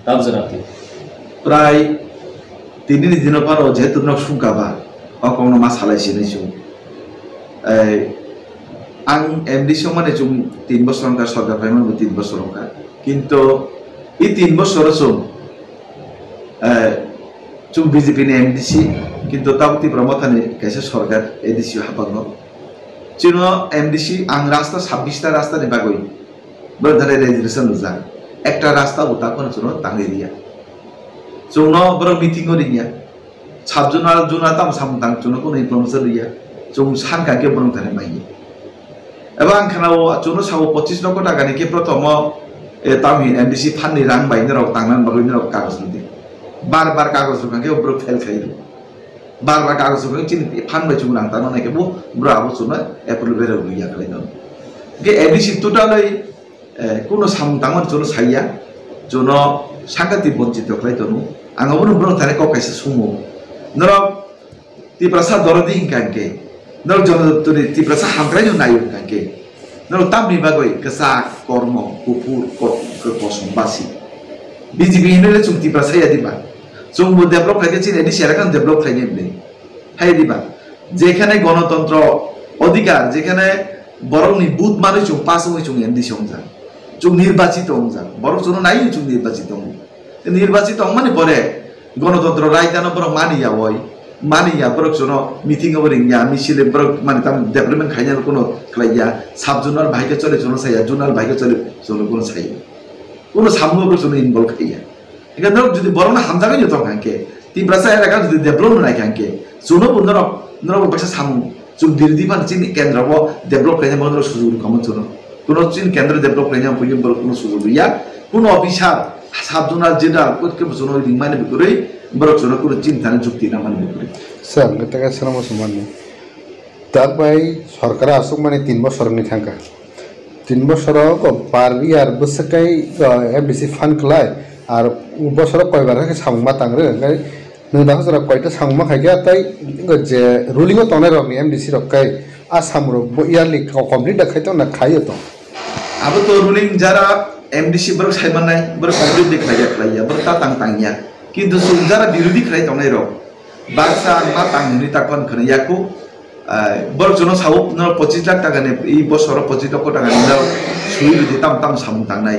Tabzerati. Prai tini ni dino paro jetu nok sungkaba okong no masalah sini cung. Ang MDC mana cung 3 বছর ka সরকার payment 3 বছর ka. Kinto i 3 বছর cung cung BJP ni MDC kinto tabti promothane kaise সরকার ADC habango. Chino MDC ang rasta 26 ta rasta ni bagoi. Berdare registration luza. Ekta rasta uta kono chuno tangiria. Chuno bro meeting orinya. Sabjunal junatam samtang chuno kono influencer ria. Chung sanka ke borong thane mai. Ebang khanao chuno sawo 25 লক্ষ টাকা ni ke প্রথম তামি MDC ফান্নি রাং বাইনে rock তাংনান bagoi rok কাগজ দি। বারবার কাগজ রকে bro fail খাইলো। বারবার কাগজ রকে চিন ফান বাই chung nang তানো নাকি বো bro আবো chuno approve বের হইয়া খাইলো। কে MDC টোটালি কোনো সামতামান জন্য সাইয়া জন্য সাংঘাতিক বঞ্চিত খাইতনু আঙাবনো ব্রং থানে ককাইছে সুমো নরক তিপ্রাসা দরদি হিংকানকে নরক জনদপ্তরে তিপ্রাসা হামগ্রাই নাইও হিংকানকে নরক তামনি বাগৈ কেসা কর্ম কুপুর কসমবাসি বিজেপি হিনলে চুং তিপ্রাসাইয়া দিবা চুং ডেভেলপ খাইকে চিন এডি সেরাখান ডেভেলপ খাইনে বলে হাই দিবা যেখানে গণতন্ত্র অধিকার যেখানে বরংনি বুথ মানে চুং পাঁচমই চুং এমডি সংযা chung নির্বাচিত হংজা বড় জন্য নাই chung নির্বাচিত হং নির্বাচিত হং মানে পরে গণতন্ত্র রায়দান বড় মানিয়া হয় মানিয়া বড় জন্য মিটিং ওভার ইয়া মিছিলে বড় মানে তাম ডেভেলপমেন্ট খাইনা কোনো খাইয়া সাব জোনাল ভাইকে চলে জন্য সাইয়া জোনাল ভাইকে চলে জন্য কোনো সাই কোনো সামনে বড় জন্য ইনভলভ খাইয়া এখানে যদি বড় না হামজাগাই যত কাঙ্কে তিব্রাসা এলাকা যদি ডেভেলপ নাই কাঙ্কে জন্য বন্ধর নরক পয়সা সামু chung বিরোধী মানে চিনি কেন্দ্র ডেভেলপ খাইনা বন্ধ সুযোগ কম জন্য কোনো চিন কেন্দ্র ডেভেলপ খাইনা পইম বড় কোনো সুযোগ ইয়া কোনো অফিসার সাব জোনাল জেনারেল কোটকে জন্য রিমাইন্ড বিকরে বড় জন্য কোনো চিন্তানে যুক্তি না মানে বিকরে স্যার গতকাল সালাম সম্মানী তারপরে সরকার আসুক মানে 3 বছরনি থাকা 3 বছর পারবি আর বসকাই এমডিসি ফান্ড ক্লাই আর বছর কয়বার সামমা তাংরে গাই নদা হজরা কয়টা সামমা খাইগে তাই যে রুলিং তনে রমি এমডিসি রকাই আসাম র ইয়ারলি কমপ্লিট দেখাইতো না খাইও তো আবো তো রুলিং যারা এমডিসি বড় সাইমান নাই বড় কমপ্লিট দেখাইয়া খাইয়া বড় তা তাংয়া কিন্তু সুং যারা বিরোধী খাই তনে র বাক্সা মা তাংনি তাকন খনিয়াকু বড় জন সাউ 25 লাখ টাকা নে এই বছর 25 লক্ষ টাকা নিলাও সুই যদি তাম তাম সামু তাংনাই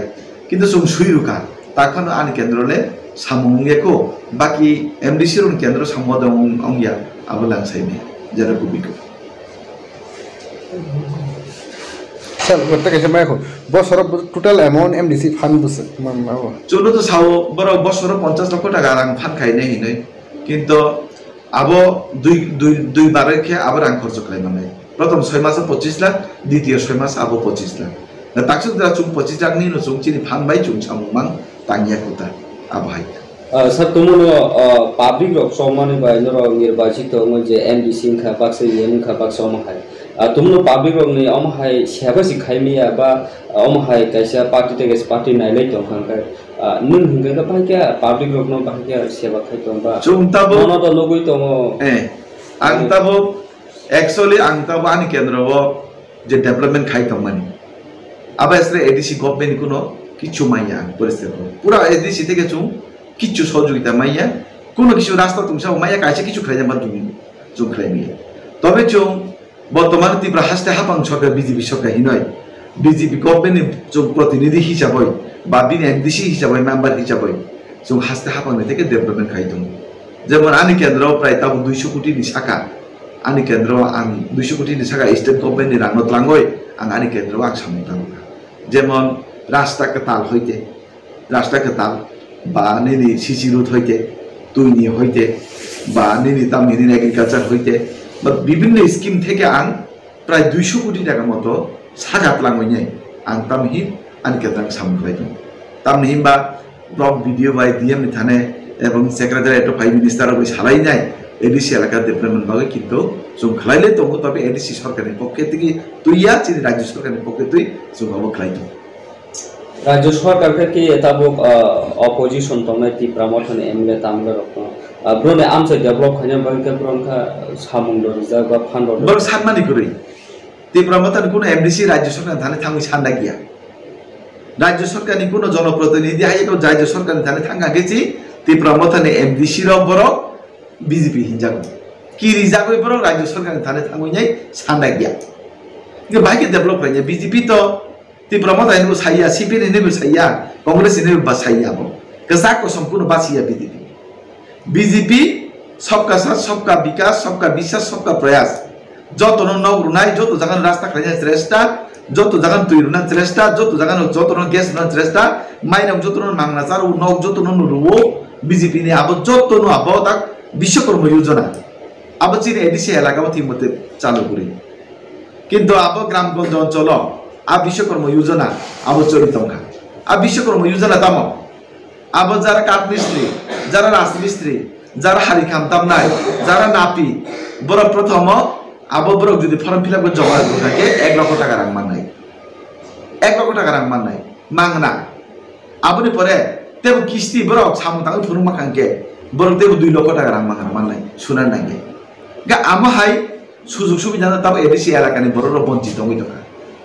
কিন্তু সুং সুই রুকা তাখন আন কেন্দ্রলে সামুংয়েকো বাকি এমডিসি রুন কেন্দ্র সামদং অংয়া আবলাং সাইনে যারা কুবিকো স্যার গত কেসে মাইখো বছর টোটাল অ্যামাউন্ট এমডিসি ফান্ড বসে মামা চলো তো সাও বড় বছর 50 লক্ষ টাকা রাং ফান্ড খাইনে হিনে কিন্তু আবো দুই বারে খে আবার রাং খরচ খাই মানে প্রথম 6 মাসে 25 লাখ দ্বিতীয় 6 মাস আবো 25 লাখ তাকসু দা চুং 25 লাখ নি নো চুং চিনি ফান্ড বাই চুং সামুমাং তাঙ্গিয়া কোতা আবহাই স্যার তোমনো পাবলিক রক সম্মানে বাই নর নির্বাচিত যে এমডিসি খা বাক্সে ইয়েন খা বাক্স অমহাই তোমনো পাবলিক রক নি অমহাই সেবাসি খাইমিয়া বা অমহাই কাইসা পার্টি থেকে পার্টি নাইলাই তো খানকাই নুন হিংগে কা পাইকা পাবলিক রক নো পাইকা সেবা খাইতো বা চুংতাবো মনো তো লগই তো আংতাবো एक्चुअली आंताबो आनि केन्द्रबो जे डेभलपमेंट खाइतो माने आबा एसरे एडीसी गभर्नमेंट कुनो किछु माइया परिस्थिति पुरा एडीसी থেকে চুং किछु সহযোগিতা মাইয়া কোনো কিছু রাস্তা তুমসা মাইয়া কাছে কিছু খাইয়া মা তুমি চুং খাইমিয়া তবে চুং বর্তমানে তীব্র হাসতে হাপাং সরকার বিজেপি সরকার হিনয় বিজেপি গভর্নমেন্ট চুং প্রতিনিধি হিসাবে বা বিন এমডিসি হিসাবে মেম্বার হিসাবে চুং হাসতে হাপাং থেকে ডেভেলপমেন্ট খাইতো যেমন আনি কেন্দ্র প্রায় তাও 200 কোটি ni saka ani kendro ang 200 কোটি ni saka state government ni rangot langoi ang ani kendro ang samutang যেমন রাস্তা কাতাল হইতে রাস্তা কাতাল বা নিনি সিসি রোড হইতে তুইনি হইতে বা নিনি তামিনি এগ্রিকালচার হইতে বা বিভিন্ন স্কিম থেকে আং প্রায় 200 কোটি টাকা মতো সাগাত লাঙ্গই আং তামহিন আনি কেন্দ্রাং সামুখাইতো তামহিন বা ব্লক ভিডিও বাই ডিএম নি থানে এবং সেক্রেটারি এটো ফাইভ মিনিস্টার ওই সালাই নাই এডিসি এলাকা ডেভেলপমেন্ট ভাবে কিন্তু जों খাইলে তো তবে এডিসি সরকারের পক্ষে থেকে তুইয়া চিনি রাজ্য সরকারের পক্ষে তুই जों ভাবে খাইতো রাজ্য সরকার থেকে এতাবক অপোজিশন তমাইতি প্রমোশন এমলে তামলে রকম ব্রনে আমসে ডেভেলপ খাইনা বাকে ব্রনখা সামুন্দ রিজার্ভ বা ফান্ড বড় সানমানি করি তি প্রমোশন কোন এমডিসি রাজ্য সরকার ধানে থামি সান্ডা গিয়া রাজ্য সরকারনি কোনো জনপ্রতিনিধি হাইকো রাজ্য সরকারনি থানে থাঙ্গা গেছি ত্রিপুরা মথানে এমডিসি র বড় বিজেপি হিনজাগো কি রিজাগো বড় রাজ্য সরকারনি থানে থাঙ্গুইনাই সান্দাই গিয়া কে বাইকে ডেভেলপ রাইয়া বিজেপি তো ত্রিপুরা মথানে নো সাইয়া সিপিএন নেবো সাইয়া কংগ্রেস নেবো বাসাইয়া বো কেসাকো সম্পূর্ণ বাসিয়া বিজেপি বিজেপি सबका साथ सबका विकास सबका विश्वास सबका प्रयास जो तो नौ रुनाई जो तो जगह रास्ता खाने श्रेष्ठा जो तो जगह तुई रुना श्रेष्ठा जो तो जगह जो तो गैस रुना श्रेष्ठा माइना जो तो मांगना चार नौ जो तो रुवो बीजेपी ने अब जो तो अब तक विश्वकर्मा योजना अब चीन एडिसी एलाका थी मते चालू करी किंतु अब ग्रामगंज अंचल आ विश्वकर्मा योजना अब चलित आ विश्वकर्मा योजना तम अब जरा काठ मिस्त्री जरा राजमिस्त्री যারা হারি খামতাম নাই যারা নাপি বড় প্রথম আবো বড় যদি ফর্ম ফিল আপ করে জমা থাকে 1 লক্ষ টাকা রাং মান নাই 1 লক্ষ টাকা রাং মান নাই মাংনা আপনি পরে তেব কিস্তি বড় সামতাং ফুরুমা খাঙ্কে বড় তেব 2 লক্ষ টাকা রাং মান নাই শুনার নাই গা আমহাই সুযোগ সুবিধা না তাও এডিসি এলাকানি বড় বঞ্চিত হই টাকা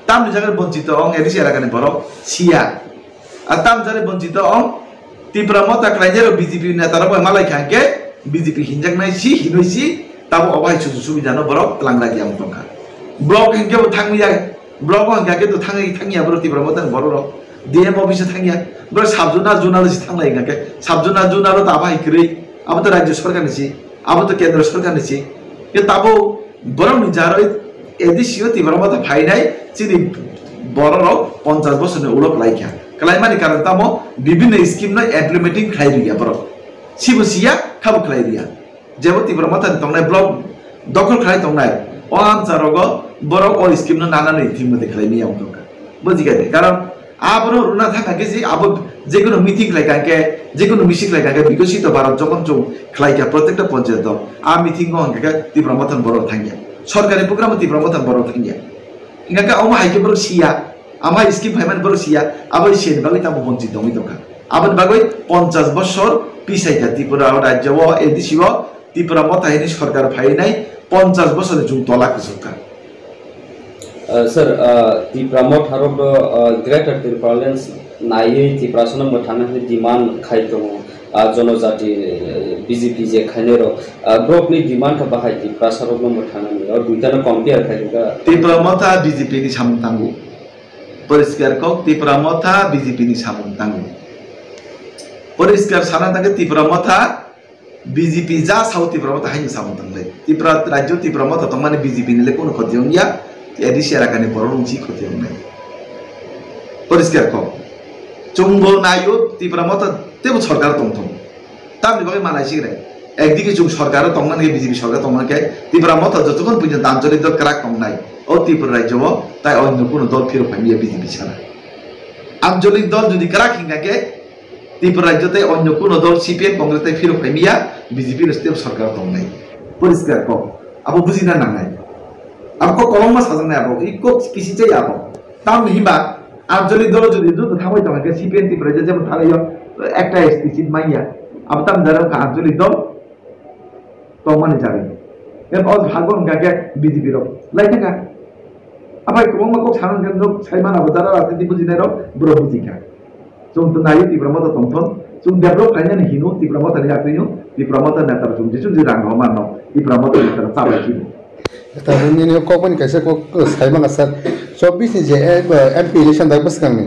তাম জায়গায় বঞ্চিত অং এডিসি এলাকানি বড় সিয়া আর তাম জায়গায় বঞ্চিত অং ত্রিপুরা মতা ক্রাইজের বিজেপি নেতারা মালাই খাঙ্কে বিজেপি হিনজাক নাইছি হিনইছি তাবো অবাই সুযোগ সুবিধা না বড় লাংলা গিয়া মতকা ব্লক হেনকেও থাঙ্গিয়া ব্লক হেনকে তো থাঙ্গিয়া বড় ত্রিপুরা মতা বড় ডিএম অফিসে থাঙ্গিয়া বড় সাবজুনা জুনালিস থাংলাই গাকে সাবজুনা জুনালো তাবাই করি আবো তো রাজ্য সরকার নিছি আবো তো কেন্দ্র সরকার নিছি কে তাবো বড় নিজার এদিসিও ত্রিপুরা মতা ফাই নাই চিনি বড় 50 বছরের উলক লাইখা कलाइमानी कारण तमो विभिन्न स्कीम न इम्प्लीमेंटिंग खाइरिया बरो सिबसिया खाबु खाइरिया जेबो तिब्र मथन तंगनाय ब्लक दखल खाइ तंगनाय ओआम चारगो बरो ओ स्कीम न नाना नै थिम मते खाइनिया उनका बुझिगा दे कारण आबरो रुना थाका के जे आबो जेकोनो मीटिंग लाइकाके जेकोनो मिसिक लाइकाके विकसित भारत जखन जो खाइका प्रत्येकटा पञ्चायत आ मिटिंग गंगा तिब्र मथन बरो थांगिया सरकारि प्रोग्राम तिब्र मथन बरो थांगिया इंगा ओमा हाइके बरो सिया आमा स्कीम फाइमान बरो सिया आबो सेन बागै ताबो बঞ্চিত हमै दका आबन बागै 50 বছর पिसाइता त्रिपुरा राज्य व एदिसि व त्रिपुरा मथाइनि सरकार फाइनाय 50 বছরের जुग तलाको सरकार सर त्रिपुरा मथारब ग्रेटर त्रिपुरालेंस नायै त्रिपुरासन मथानानि डिमांड खाइतो जनजाति बीजेपी जे खानेरो ग्रुपनि डिमांड का बाहाय त्रिपुरासरब मथानानि और दुइटानो कम्पेयर खाइगा त्रिपुरा मथा बीजेपी नि सामतांगु परिष्कार कौ त्रिपुरा मथा बीजेपी नि सामतांगु परिष्कार साना ताके त्रिपुरा मथा बीजेपी जा साउथ त्रिपुरा मथा हाइनि सामतांगले त्रिपुरा राज्य त्रिपुरा मथा तमाने बीजेपी निले कोनो खतियंगिया एदिसि एलाकानि बरंची खतियंनाय परिष्कार कौ चुंगो नायो त्रिपुरा मथा तेबो सरकार तंथम तामनि बागै मानायसिगरे একদিকে চুম সরকার তংমানকে বিজেপি সরকার তংমানকে ত্রিপুরা মথা যতক্ষণ পর্যন্ত আঞ্চলিক দল ক্রাক তংনাই ও ত্রিপুরা রাজ্য তাই অন্য কোনো দল ফিরে পাইয়া বিজেপি ছাড়া আঞ্চলিক দল যদি ক্রাক হিঙ্গাকে ত্রিপুরা রাজ্যতে অন্য কোনো দল সিপিএম কংগ্রেস তাই ফিরে পাইয়া বিজেপি রাষ্ট্রীয় সরকার তংনাই পরিষ্কার ক আবো বুঝিনা নাঙাই আবো কলমা সাজানাই আবো ইকো কিসি চাই আবো তাম হিবা আঞ্চলিক দল যদি দুটো থামাই তোমাকে সিপিএম ত্রিপুরা রাজ্য যেমন থালাইয়া একটা এসপি সিট মাইয়া আবো তাম যারা আঞ্চলিক দল तमाने जागे एम अज भागो गागे बीजेपी रो लाइथांगा आबाय कोबं माको सानन केन्द्र साइमान आबदारा राजनीति बुजिनाय रो ब्रो बुजिका जों तो नायो त्रिपुरा मथा तंथन जों डेभलप खायनानै हिनो त्रिपुरा मथा याखैनो त्रिपुरा मथा नेतार जों जिसु जि रां हमानो त्रिपुरा मथा नेतार चाबायखि ताबुनि ने कोपन कैसे को साइमान सर 24 नि जे एमपी इलेक्शन दा बसकांनि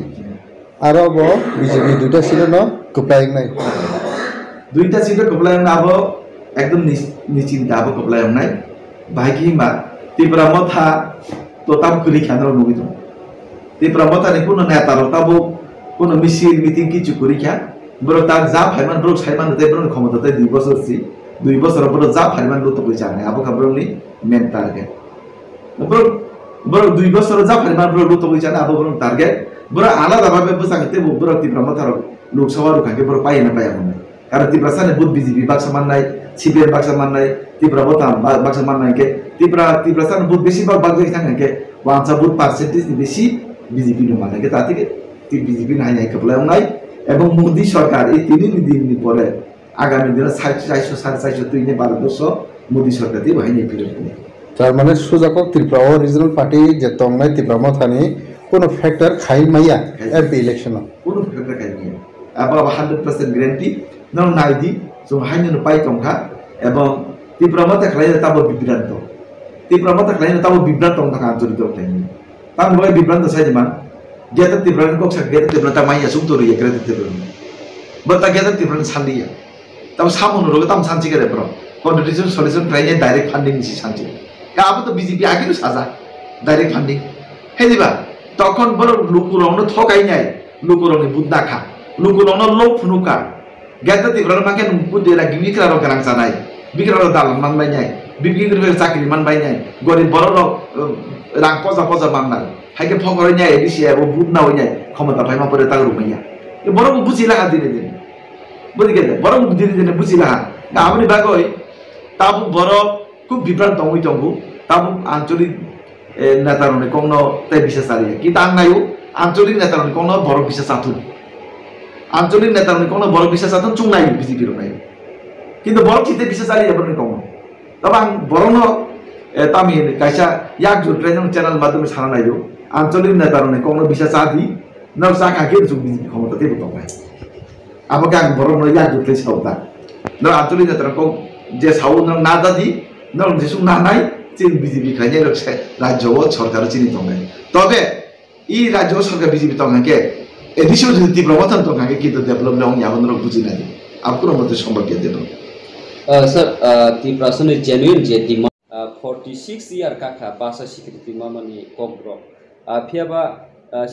आरो बो बीजेपी दुटा सिट न कप्लायनाय दुटा सिट कप्लायना आबो एकदम निश्चिंता आबो कप्लायनाय बाहायखि मा त्रिपुरा मथा तो ताब खुलि खानरो नुबिदो त्रिपुरा मथा नि कोनो नेतार ताबो कोनो मिसिल मिटिंग किछु करिखा ब्रो ता जा फाइमान ब्रो साइमान दे ब्रो क्षमता दे 2 বছর সি 2 বছর ब्रो जा फाइमान लो तो पैसा आबो खाब्रोनि मेन टारगेट ब्रो 2 বছর जा फाइमान ब्रो लो तो पैसा आबो ब्रो टारगेट ब्रो आलादा भाबे बसांगते ब्रो त्रिपुरा मथा लोकसभा रुखाके ब्रो पाइना पायामोन कारण त्रिपुरा साने बुत बीजेपी बाक्सा माननाय सीपीएम बाक्सा माननाय त्रिपुरा मथा बाक्सा माननाय के त्रिपुरा साने बुत बेसी बागजे थांगे वांसा बुत परसेंटेज बेसी बीजेपी नो माननाय के तातिके बीजेपी नाय नाय कप्लायनाय এবং মোদি সরকার এই তিন দিন পরে আগামী দিনে 450 তুইনে 1200 মোদি সরকার দিয়ে বাহিনী ফিরে তার মানে সুজাকক ত্রিপুরা রিজনাল পার্টি যে তংনাই ত্রিপুরা মথানি কোনো ফ্যাক্টর খাই মাইয়া এমপি ইলেকশন কোনো ফ্যাক্টর খাই মাইয়া আবার 100% গ্যারান্টি নং নাইদি जों हायनो पाइ तंखा এবং তীব্রমতে খাইলে তাবো বিভ্রান্ত তীব্রমতে খাইলে তাবো বিভ্রান্ত তংখা আন্তরিক খাইনি তাম লয় বিভ্রান্ত সাইদিমান গেতা তীব্রান্ত কক্সা গেতা তীব্রতা মাইয়া সুতরি গেতা তীব্রান্ত বতা গেতা তীব্রান্ত সান্দিয়া তাম সামন রোগ তাম সানচি গরে ব্র কন্ট্রিবিউশন সলিউশন ট্রাইনে ডাইরেক্ট ফান্ডিং নিছি সানচি কাবো তো বিজেপি আগেও সাজা ডাইরেক্ট ফান্ডিং হেদিবা তখন বড় লুকুরনো ঠকাই নাই লুকুরনি বুদ্দাখা লুকুরনো লোক ফুনুকা gata tibran makan umput dia lagi mikir orang sanai mikir orang dalam man banyak bikin kerja cakri man banyak gori borok rang poza mangal hai ke pokoknya edisi ya bubut nawanya kamu tak payah mampu datang rumahnya ya borok buzilah hati ini betul kan borok buzilah nah apa ni bagoi tabu borok ku bibran tonggu tabu ancurin netarone kongno teh bisa sari kita angayu ancurin netarone kongno borok bisa satu আঞ্চলিক নেতার কোনো বড় বিশ্বাস আছে চুং নাই বিজেপির নাই কিন্তু বড় চিতে বিশ্বাস আলি যাবেন কোনো তবে বড় ন তামি কাইসা ইয়াক জোর ট্রেনিং চ্যানেল মাধ্যমে সারা নাইও আঞ্চলিক নেতার কোনো বিশ্বাস আদি ন সাকা কে জুগ বিজেপি ক্ষমতা তেব তো ভাই আমাকে আং বড় ন ইয়াক জোর ট্রেনিং সাউতা ন আঞ্চলিক নেতার কো যে সাউ ন না দাদি ন যেসু না নাই চিন বিজেপি খাইনে রাজ্য ও সরকার চিনি তো নাই তবে ই রাজ্য সরকার বিজেপি তো নাকি এদিশে যদি তীব্রমতন তো কাকে কিন্তু ডেভেলপমেন্ট হং ইয়াবন রক বুঝি নাই আপনার মধ্যে সম্পর্ক দেন স্যার তি প্রশ্ন জেনুইন যে ডিমান্ড 46 ইয়ার কাকা ভাষা স্বীকৃতি মামানি কমব্র ফিয়াবা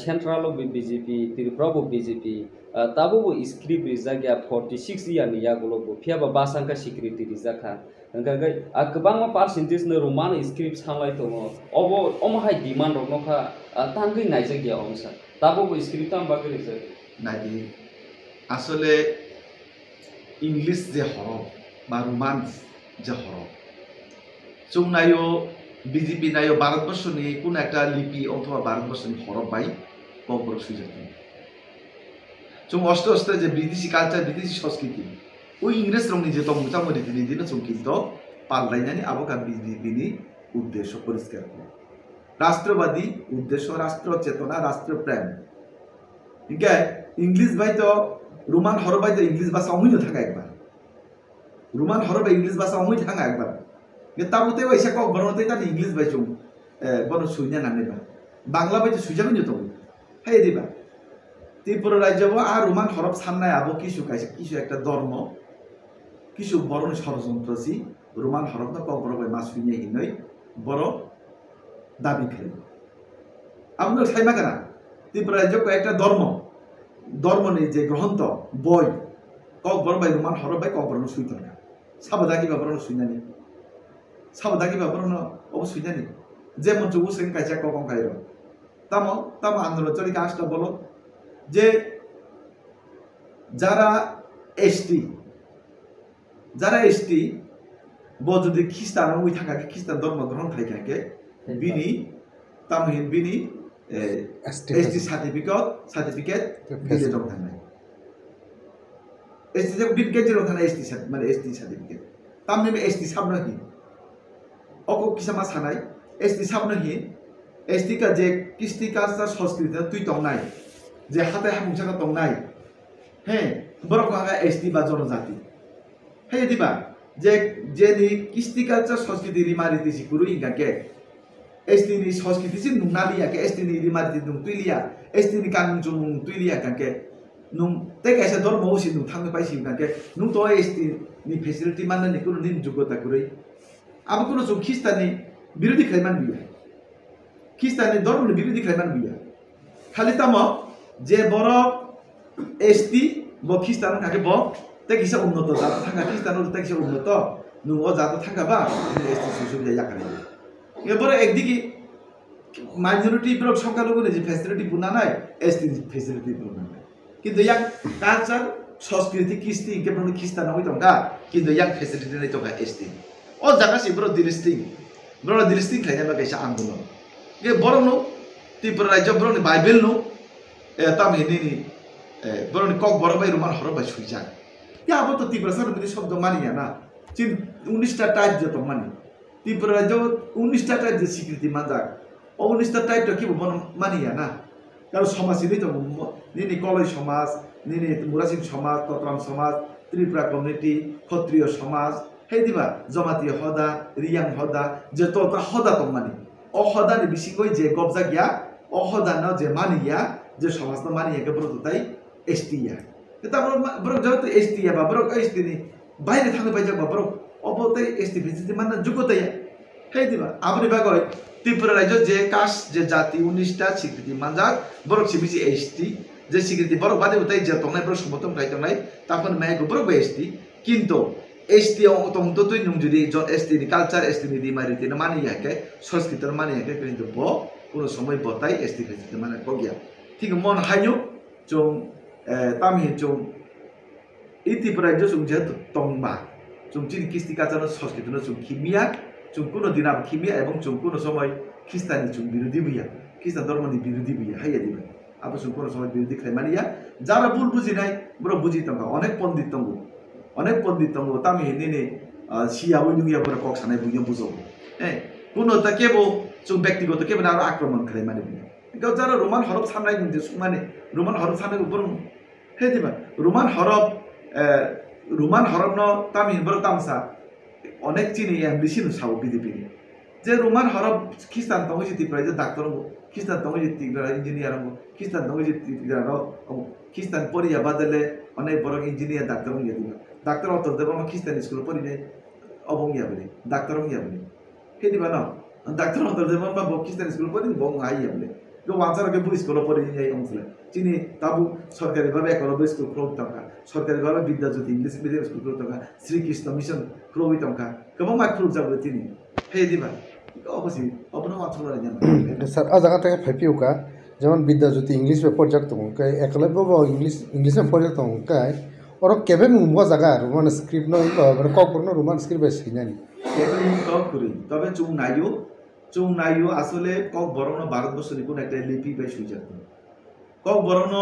সেন্ট্রাল বিজেপি ত্রিপুরা বিজেপি তাবো স্ক্রিপ্ট রিজাগা 46 ইয়ার নিয়াগুলো ফিয়াবা ভাষাঙ্কা স্বীকৃতি রিজাখা गाय गोबां पार्सेन्टेज नो रोमान स्क्रिप्ट सामलाय दङ अब अमहाय डिमान्ड रखनखा तांगै नायजे गया हमसा ताबो स्क्रिप्ट आम बागै रे नायदि আসলে इंग्लिश जे हरफ बा रोमान जे हरफ जों नायो বিজেপি নাयो भारतबर्षनि কোন একটা লিপি অথবা भारतबर्षनि हरफ बाय কবর সুযোগ जों অস্তে অস্তে যে বিদেশি কালচার বিদেশি সংস্কৃতি ওই ইংরেজ রংনি যে তমুতা মরি দিনে দিনে जों কিন্তু পাল্লাইনানি আবকা বিজেপিনি উদ্দেশ্য পরিষ্কার করে রাষ্ট্রবাদী উদ্দেশ্য রাষ্ট্র চেতনা রাষ্ট্র প্রেম ইকে ইংলিশ ভাই তো রোমান হরফ ভাই তো ইংলিশ ভাষা অমুই থাকা একবার রোমান হরফ ইংলিশ ভাষা অমুই থাকা একবার কে তাবুতে ওইসা কক বরনতে তানি ইংলিশ ভাই চুম বড় সুইনা নানেবা বাংলা ভাই তো সুইজাবেন তো হাই দিবা ত্রিপুরা রাজ্য আর রোমান হরফ সান্নায় আবো কিছু কাইছে কিছু একটা ধর্ম কিছু বড় ষড়যন্ত্রসি রোমান হরফ না কক বড় ভাই মা সুইনে হিনই বড় দাবি খেলে আপনার সাইমা কেনা ত্রিপুরা রাজ্য কয়েকটা ধর্ম নেই যে গ্রন্থ বই কক বড় ভাই রোমান হরফ ভাই কক বড় সুইত না সাবধাকি বাবরণ সুইনানি সাবধাকি বাবরণ অবশ্যই জানি যেমন চৌসেন কাইছা কক খাইর তাম আন্দোলন চলি কাজটা বলো যে যারা এসটি যদি খ্রিস্টান ওই থাকাকে খ্রিস্টান ধর্ম গ্রহণ থাকে বিনি তামহিন বিনি এসটি সার্টিফিকেট দিলে দরকার নাই এসটি সার্টিফিকেট যে দরকার এসটি মানে এসটি সার্টিফিকেট তামনে এসটি সাবনহি অকো কিসামা সানাই এসটি সাবনহি এসটি কা যে কৃষ্টি কালচার সংস্কৃতি তুই তং নাই যে হাতে হামুচাকা তং নাই হ্যাঁ বড় কাকা এসটি বা জনজাতি হ্যাঁ দিবা যে নি কৃষ্টি কালচার সংস্কৃতি রিমারিতি সিকুরু ইঙ্গাকে এসটি নি সংস্কৃতি সি নুনালিয়াকে এসটি নি রিমারিতি নুং তুইলিয়া এসটি নি কানুন জুং তুইলিয়া কাকে নুং তে কাইসা ধর্ম সি নুং থাংনে পাইসি কাকে নুং তো এসটি নি ফেসিলিটি মাননে নি কুরু নিন যোগ্যতা কুরই আবার কোনো জুং খ্রিস্টানি বিরোধী খাইমান বিয়া খ্রিস্টানি ধর্মের বিরোধী খাইমান বিয়া খালি তাম যে বড় এসটি ব খ্রিস্টান কাকে ব তে কিসা উন্নত জাত থাকা খ্রিস্টানের তে কিসা উন্নত নুং ও জাত থাকাবা এসটি সুবিধা ইয়াকারে এবারে একদিকে মাইনরিটি ব্লক সংখ্যালঘু যে ফ্যাসিলিটি বুনা নাই এসটি ফ্যাসিলিটি বুনা নাই কিন্তু ইয়াক কালচার সংস্কৃতি কৃষ্টি কেবল খ্রিস্টান হই তঙ্গা কিন্তু ইয়াক ফ্যাসিলিটি নাই তঙ্গা এসটি ও জায়গা সি বড় দিলিস্টিং খাইনা কাইসা আন্দোলন ये बरं नो त्रिपुरा राज्य बरं बाइबल नो ताम हिनी बरं कक बरं बाई रोमान हरफ बाई सुइजा या अब तो त्रिपुरा सर बिदि शब्द मानिया ना चिन 19टा टाइप जो तो मानि त्रिपुरा राज्य 19टा टाइप जे स्वीकृति मानजा 19टा टाइप तो कि बन मानिया ना কারণ সমাজ ini তো নিনি কলই সমাজ নিনি মুরাসিং সমাজ তত্রাম সমাজ ত্রিপুরা কমিউনিটি ক্ষত্রিয় সমাজ হেই দিবা জমাতীয় হদা রিয়াং হদা যে তোতা হদা তমানি অ হদানি বিসিকই যে গবজা গিয়া অ হদানো যে মানিয়া যে সমাজ তো মানিয়া কে ব্রত তাই এসটিয়া এটা ব্রো যেহেতু এসটিয়া বা ব্রো এসটিনি বাইরে থাকতে পাই যাবা ব্রো অবতাই এসটি ভিজিটি মানে যুগতাই হেই দিবা আপনি বাগয় ত্রিপুরা রাজ্য যে কাস্ট যে জাতি 19টা স্বীকৃতি মানজাক বরক সিবিসি এসটি যে স্বীকৃতি বরক বাদে উতাই যে তংনাই বরক সমতম গাইতংনাই তারপর মেয়ে বরক এসটি কিন্তু এসটি তং তো তুই নুম যদি এসটি নি কালচার এসটি নি দি মারিতে না মানি ইয়াকে সংস্কৃতর মানি ইয়াকে কিন্তু ব কোনো সময় বতাই এসটি ভিজিটি মানে কগিয়া ঠিক মন হাইও জং তামি জং ই ত্রিপুরা রাজ্য জং যে তংবা জং চিনি কিস্তি কালচার সংস্কৃত জং খিমিয়া চুমকুনো দিন আবার খিমিয়া এবং চুমকুনো সময় খ্রিস্টানি চুম বিরোধী বইয়া খ্রিস্টান ধর্মনি বিরোধী বইয়া হাইয়া দিবেন আবার চুমকুনো সময় বিরোধী খাইমানিয়া যারা ভুল বুঝি নাই বড় বুঝি তঙ্গ অনেক পণ্ডিত তঙ্গ তামি নিনে সিয়া উইনুইয়া বড় কক সানাই বুঝিয়ে বুঝো হ্যাঁ কোনো তা কেবল চুম ব্যক্তিগত কেবল আরো আক্রমণ খাইমানি বইয়া গাও যারা রোমান হরফ সামলাই যে মানে রোমান হরফ সামলাই বড় হে দিবা রোমান হরফ ন তামি বড় তামসা অনেক চিনি এমবিসি সাউ বিজেপি যে রোমান হরফ খ্রিস্টান দङ যে ত্রিপুরা যে ডাক্তার খ্রিস্টান দङ যে ত্রিপুরা ইঞ্জিনিয়ার খ্রিস্টান দङ যে ত্রিপুরা খ্রিস্টান পড়িয়া বাদলে অনেক বড় ইঞ্জিনিয়ার ডাক্তার হইয়া দিবা ডাক্তার অত দেব খ্রিস্টান স্কুল পড়ি নাই অবঙ্গিয়া বলে ডাক্তার হইয়া বলে হে দিবা না ডাক্তার অত দেব বা খ্রিস্টান স্কুল পড়ি বং আইয়া বলে তো ওয়ানসারকে বু স্কুল পড়ি যাই অংশলে চিনি তাবু সরকারিভাবে একলব্য স্কুল ক্রোপ টাকা সরকারিভাবে Vidyajyoti English medium school crop টাকা শ্রীকৃষ্ণ মিশন ক্রোবি টাকা কেমন মাই ক্রোপ যাবে তিনি হে দিবা অবশ্যই অপন অঞ্চলের জানা স্যার আ জায়গা থেকে ফাইপিউকা যেমন বিদ্যাজ্যোতি ইংলিশ পর্যাপ্ত তঙ্কাই একলব্য ইংলিশ পর্যাপ্ত তঙ্কাই ওর কেবে মুম্বা জায়গা রোমান স্ক্রিপ্ট নয় মানে কখনো রোমান স্ক্রিপ্ট শিখানি কেবে কক করি তবে চুং নাইও আসলে কক বরণ ভারতবর্ষের কোন একটা লিপি বাই সুইজার কক বরণ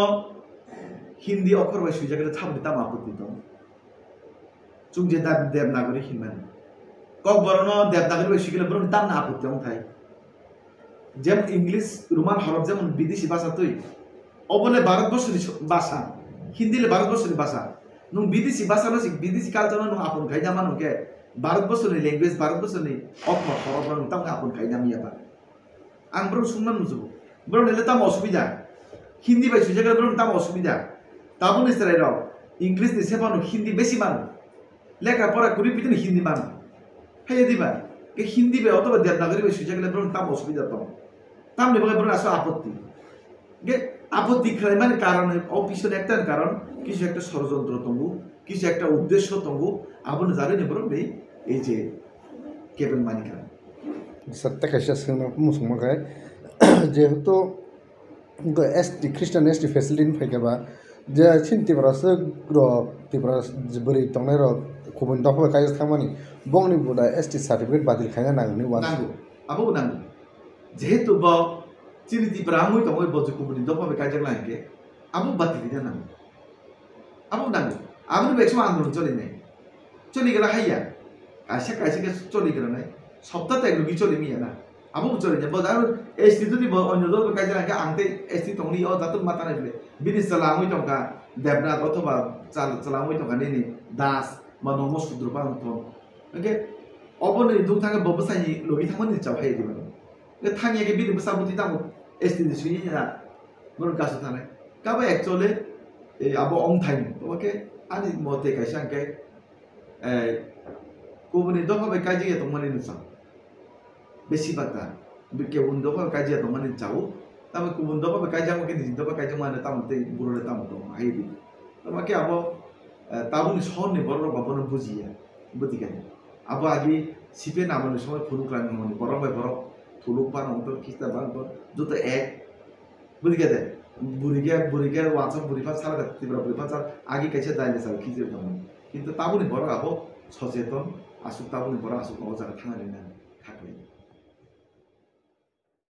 হিন্দি অক্ষর বাই সুইজার গেলে থামনি তাম আপত্তি তো চুং যে দেবনাগরী হিমান কক বরণ দেবনাগরী বাই শিখলে বরণ তাম না আপত্তি অংথাই যেমন ইংলিশ রোমান হরফ যেমন বিদেশি ভাষা তুই অবলে ভারতবর্ষের ভাষা হিন্দিলে ভারতবর্ষের ভাষা নু বিদেশি ভাষা বিদেশি কালচার নু আপন খাই জামা নুকে ভারতবর্ষের ল্যাঙ্গুয়েজ ভারতবর্ষের অক্ষর হরফ তাম আপন খাই নামিয়াবা आं ब्रो सुनना नुजो ब्रो नेले ताम असुबिदा हिंदी बाय सुजागा ब्रो ताम असुबिदा ताबो ने सराय राव इंग्लिश ने सेबानो हिंदी बेसी मानो लेखा पढ़ा करि बिदिनो हिंदी मानो हाय दिबा के हिंदी बे अथवा देवनागरी बाय सुजागा ब्रो ताम असुबिदा ताम ने बगे ब्रो आसो आपत्ति गे आपत्ति खाय माने कारण अफिसर একটা কারণ কিছু একটা ষড়যন্ত্র তঙ্গু কিছু একটা উদ্দেশ্য তঙ্গু আবন জারে নে ব্रो নেই এই যে কেবল মানিকা सत्य कैसे सिंह मुसलमान का जेहेतु एसटी ख्रिस्टान एसटी फेसिलिटी फैकेबा जे छिन तिब्रा से तिब्रा बरी तंगने र गुबुन दफा कायस थामानि बंगनि बुदा एसटी सर्टिफिकेट बादिल खायना नांगनि वान आबो नांगो जेहेतु ब चिनि तिब्रा मुइ तंगै बजु गुबुन दफा कायजक लांगे आबो बातिल दिना नांगो आबो नांगो आबो बेक्सो आंदोलन चलि गेला हाइया कायसे के चलि गेला नाय সপ্তাহে একলগি চলে মিয়া না আমু চলে যাব আর এসটি যদি অন্য দল কাজে লাগে আনতে এসটি তংনি ও দাতু মাথা নাইলে বিনি সালামই টঙ্কা দেবনাথ অথবা সালামই টঙ্কা নেনি দাস মানো মসুদ্র পান্ত ওকে অবনে দুং থাকা ববসাই লগি থামনি চাও হাই দিবা কে থাঙ্গে বিনি বসাবুতি দাম এসটি সুই না মন কাছে থানে কাবা একচুয়ালি এই আবো অং থাইন ওকে আনি মতে কাইসাংকে गुबुननि दफा काजिया दंमानि नुसा बेसि बाता के उन दफा काजिया दंमानि चाउ तामे गुबुन दफा काजिया मके नि दफा काजिया माने तामते बुरोले तामतो हाइदि तमाके आबो ताबुनि सहरनि बर बाबन बुजिया बुदिगा आबो आगि सिपे नामनि समय फुनुक्रान मनि बर बाय बर थुलुक पान अंतर खिस्ता बान जतो एक बुदिगा दे बुरिगे वाचा बुरिफा सारा तिब्रा बुरिफा सारा आगि कैसे दाइले सारा खिजिर दम किन्तु ताबुनि बर आबो सचेतन आसुक ताबुनि बर आसुक अजारा थांनानै थाखाय